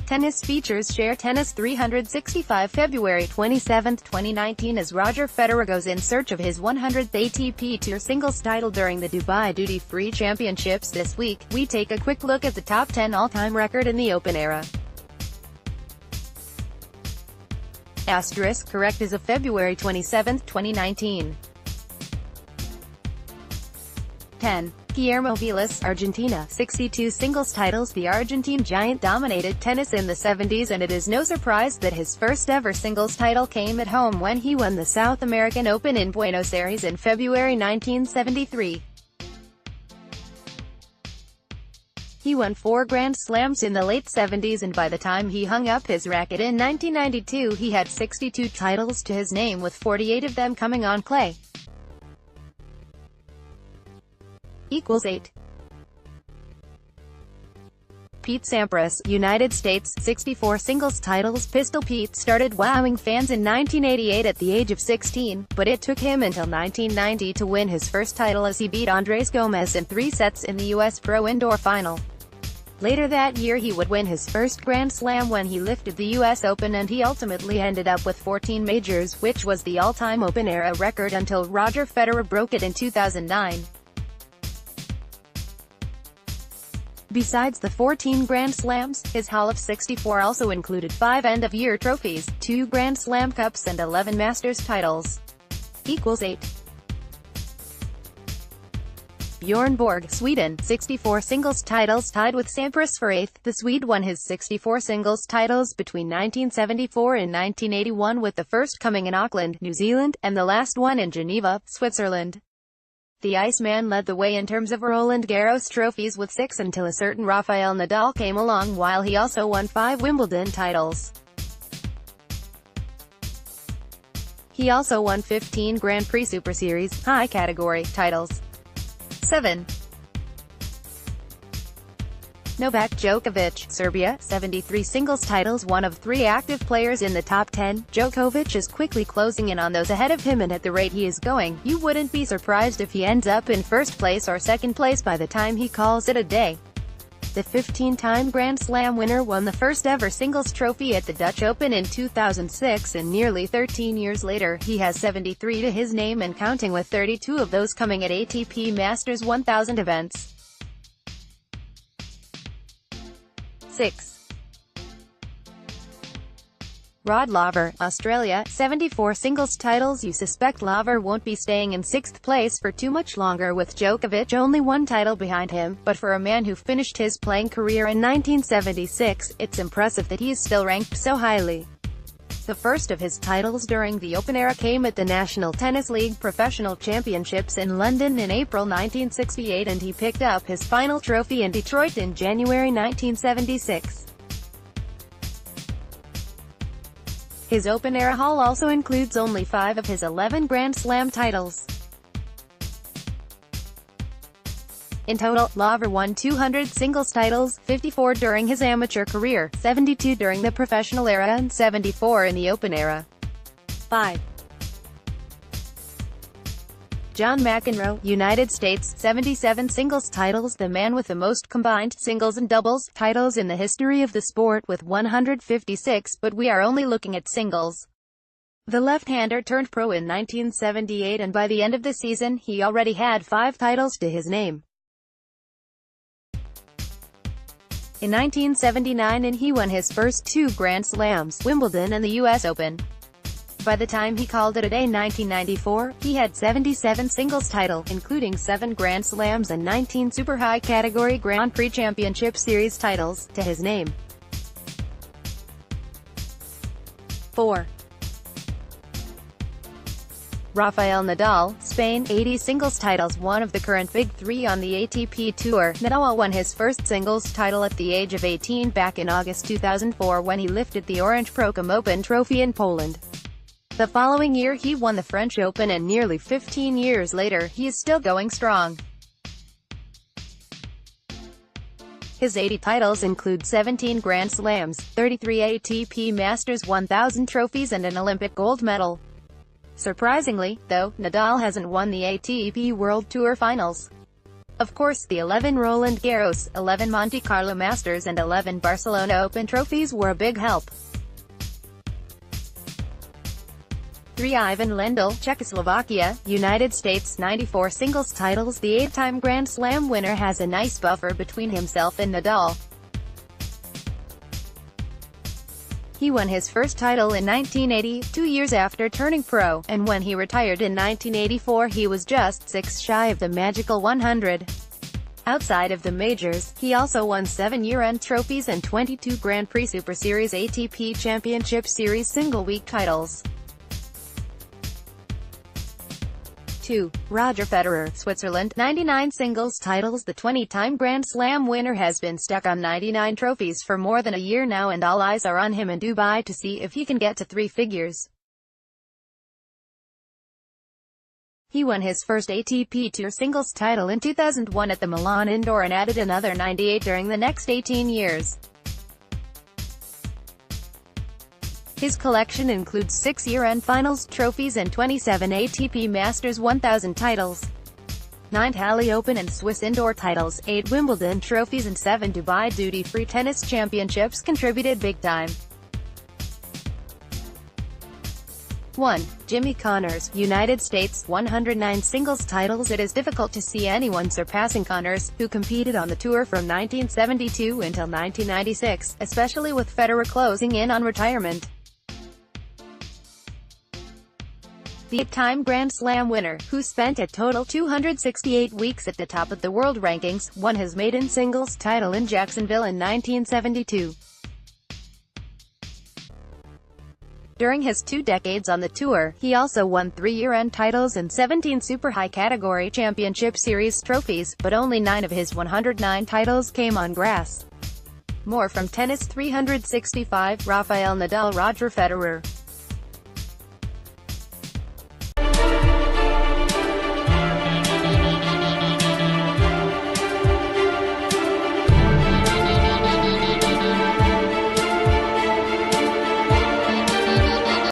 Tennis Features Share Tennis365 February 27, 2019. As Roger Federer goes in search of his 100th ATP Tour singles title during the Dubai Duty-Free Championships this week, we take a quick look at the top 10 all-time record in the Open era. Correct as of February 27, 2019. 10. Guillermo Vilas, Argentina, 62 singles titles. The Argentine giant dominated tennis in the 70s, and it is no surprise that his first ever singles title came at home when he won the South American Open in Buenos Aires in February 1973. He won 4 Grand Slams in the late 70s, and by the time he hung up his racket in 1992 he had 62 titles to his name, with 48 of them coming on clay. 8. Pete Sampras, United States, 64 singles titles. Pistol Pete started wowing fans in 1988 at the age of 16, but it took him until 1990 to win his first title as he beat Andres Gomez in 3 sets in the U.S. Pro Indoor Final. Later that year he would win his first Grand Slam when he lifted the U.S. Open, and he ultimately ended up with 14 majors, which was the all-time Open-era record until Roger Federer broke it in 2009. Besides the 14 Grand Slams, his haul of 64 also included 5 end-of-year trophies, 2 Grand Slam Cups and 11 Masters titles. 8. Bjorn Borg, Sweden, 64 singles titles. Tied with Sampras for 8th, the Swede won his 64 singles titles between 1974 and 1981, with the first coming in Auckland, New Zealand, and the last one in Geneva, Switzerland. The Iceman led the way in terms of Roland Garros trophies with 6 until a certain Rafael Nadal came along, while he also won 5 Wimbledon titles. He also won 15 Grand Prix Super Series, high category, titles. 7. Novak Djokovic, Serbia, 73 singles titles. One of 3 active players in the top 10, Djokovic is quickly closing in on those ahead of him, and at the rate he is going, you wouldn't be surprised if he ends up in first place or second place by the time he calls it a day. The 15-time Grand Slam winner won the first ever singles trophy at the Dutch Open in 2006, and nearly 13 years later, he has 73 to his name and counting, with 32 of those coming at ATP Masters 1000 events. 6. Rod Laver, Australia, 74 singles titles. You suspect Laver won't be staying in 6th place for too much longer, with Djokovic only 1 title behind him, but for a man who finished his playing career in 1976, it's impressive that he is still ranked so highly. The first of his titles during the Open era came at the National Tennis League Professional Championships in London in April 1968, and he picked up his final trophy in Detroit in January 1976. His Open-era haul also includes only 5 of his 11 Grand Slam titles. In total, Laver won 200 singles titles, 54 during his amateur career, 72 during the professional era, and 74 in the Open era. 5. John McEnroe, United States, 77 singles titles. The man with the most combined singles and doubles titles in the history of the sport, with 156, but we are only looking at singles. The left-hander turned pro in 1978, and by the end of the season, he already had 5 titles to his name. In 1979, and he won his first 2 Grand Slams, Wimbledon and the U.S. Open. By the time he called it a day 1994, he had 77 singles titles, including 7 Grand Slams and 19 super high category Grand Prix Championship Series titles to his name. 4. Rafael Nadal, Spain, 80 singles titles. One of the current big 3 on the ATP Tour, Nadal won his first singles title at the age of 18 back in August 2004 when he lifted the Orange Procom Open trophy in Poland. The following year he won the French Open, and nearly 15 years later, he is still going strong. His 80 titles include 17 Grand Slams, 33 ATP Masters 1000 trophies and an Olympic gold medal. Surprisingly, though, Nadal hasn't won the ATP World Tour Finals. Of course, the 11 Roland Garros, 11 Monte Carlo Masters and 11 Barcelona Open trophies were a big help. 3 Ivan Lendl, Czechoslovakia, United States 94 singles titles. The 8-time Grand Slam winner has a nice buffer between himself and Nadal. He won his first title in 1980, 2 years after turning pro, and when he retired in 1984 he was just 6 shy of the magical 100. Outside of the majors, he also won 7 year-end trophies and 22 Grand Prix Super Series ATP Championship Series single-week titles. 2. Roger Federer, Switzerland, 99 singles titles. The 20-time Grand Slam winner has been stuck on 99 trophies for more than a year now, and all eyes are on him in Dubai to see if he can get to 3 figures. He won his first ATP Tour singles title in 2001 at the Milan Indoor and added another 98 during the next 18 years. His collection includes 6 year-end finals trophies and 27 ATP Masters 1000 titles, 9 Tally Open and Swiss indoor titles, 8 Wimbledon trophies and 7 Dubai duty-free tennis championships. Contributed big time. 1. Jimmy Connors, United States, 109 singles titles. It is difficult to see anyone surpassing Connors, who competed on the tour from 1972 until 1996, especially with Federer closing in on retirement. The 8-time Grand Slam winner, who spent a total 268 weeks at the top of the world rankings, won his maiden singles title in Jacksonville in 1972. During his 2 decades on the tour, he also won 3 year-end titles and 17 super high-category championship series trophies, but only 9 of his 109 titles came on grass. More from Tennis 365. Rafael Nadal, Roger Federer.